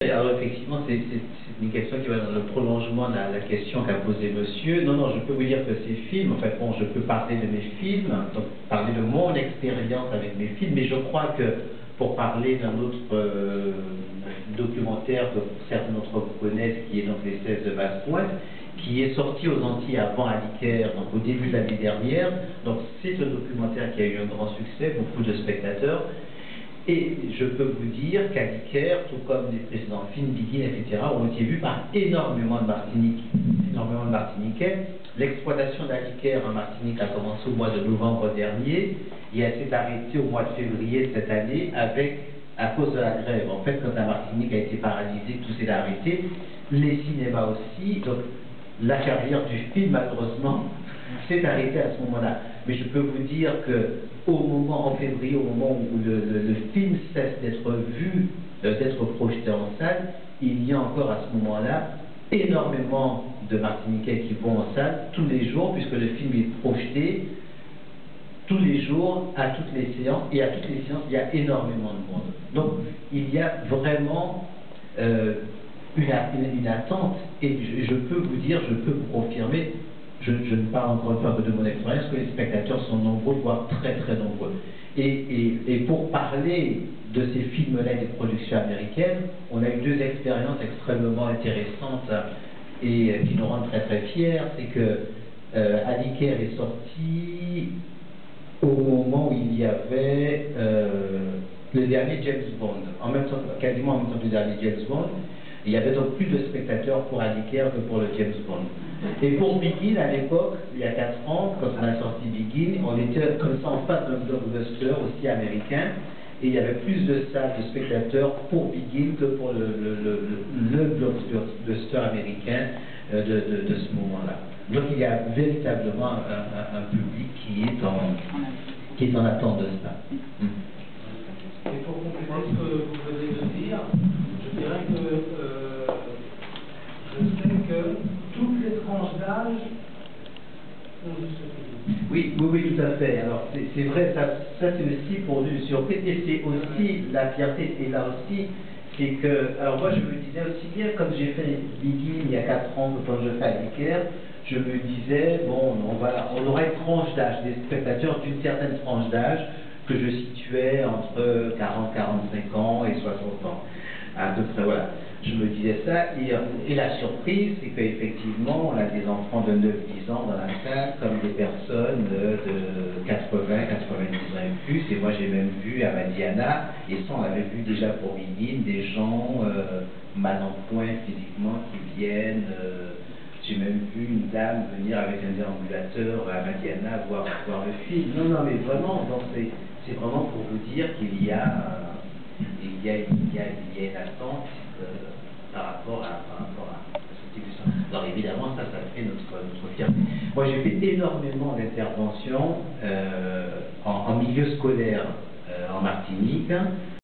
Alors effectivement, c'est une question qui va dans le prolongement de la question qu'a posée monsieur. Non, je peux vous dire que ces films, en fait, bon, je peux parler de mes films, donc parler de mon expérience avec mes films, mais je crois que pour parler d'un autre documentaire que certains d'entre vous connaissent, qui est donc Les 16 de Basse-Pointe, qui est sorti aux Antilles avant Aliker, donc au début de l'année dernière. Donc c'est un documentaire qui a eu un grand succès, beaucoup de spectateurs. Et je peux vous dire qu'Aliker, tout comme les précédents films, Begin, etc., ont été vus par énormément de Martiniquais. L'exploitation d'Aliker en Martinique a commencé au mois de novembre dernier et elle s'est arrêtée au mois de février de cette année à cause de la grève. En fait, quand la Martinique a été paralysée, tout s'est arrêté, les cinémas aussi, donc la carrière du film, malheureusement, s'est arrêtée à ce moment-là. Mais je peux vous dire que en février, au moment où le film cesse d'être vu, d'être projeté en salle, il y a encore à ce moment-là énormément de Martiniquais qui vont en salle tous les jours, puisque le film est projeté tous les jours, à toutes les séances, et à toutes les séances, il y a énormément de monde. Donc, il y a vraiment une attente, et je peux vous dire, je peux vous confirmer, je ne parle encore une fois que de mon expérience, que les spectateurs sont nombreux, voire très très nombreux. Et pour parler de ces films-là et des productions américaines, on a eu deux expériences extrêmement intéressantes et qui nous rendent très très fiers. C'est que Aliker est sorti au moment où il y avait le dernier James Bond, quasiment en même temps que le dernier James Bond. Il y avait donc plus de spectateurs pour Aliker que pour le James Bond. Et pour Begin, à l'époque, il y a 4 ans, quand on a sorti Begin, on était comme ça en face d'un blockbuster aussi américain, et il y avait plus de salles de spectateurs pour Begin que pour le blockbuster américain de ce moment-là. Donc il y a véritablement un public qui est en attente de cela. Et pour compléter ce que vous venez de dire, je dirais que je sais que toutes les tranches d'âge ont du ce. Oui, tout à fait. Alors, c'est vrai, ça c'est aussi pour nous surprise, et c'est aussi la fierté, et là aussi, c'est que, alors moi je me disais aussi bien, comme j'ai fait Begin il y a 4 ans, quand je fais Aliker, je me disais, bon, on aura une tranche d'âge, des spectateurs d'une certaine tranche d'âge, que je situais entre 40-45 ans et 60 ans. À peu près, voilà. Je me disais ça, et la surprise, c'est qu'effectivement, on a des enfants de 9-10 ans dans la salle, comme des personnes de 80-90 ans et plus, et moi j'ai même vu à Madiana, et ça on l'avait vu déjà pour Begin, des gens mal en point physiquement qui viennent, j'ai même vu une dame venir avec un déambulateur à Madiana voir le film. Non, mais vraiment, c'est vraiment pour vous dire qu'il y a une attente par rapport à ce type de choses. Alors évidemment, ça fait notre fierté. Moi, j'ai fait énormément d'interventions en milieu scolaire en Martinique.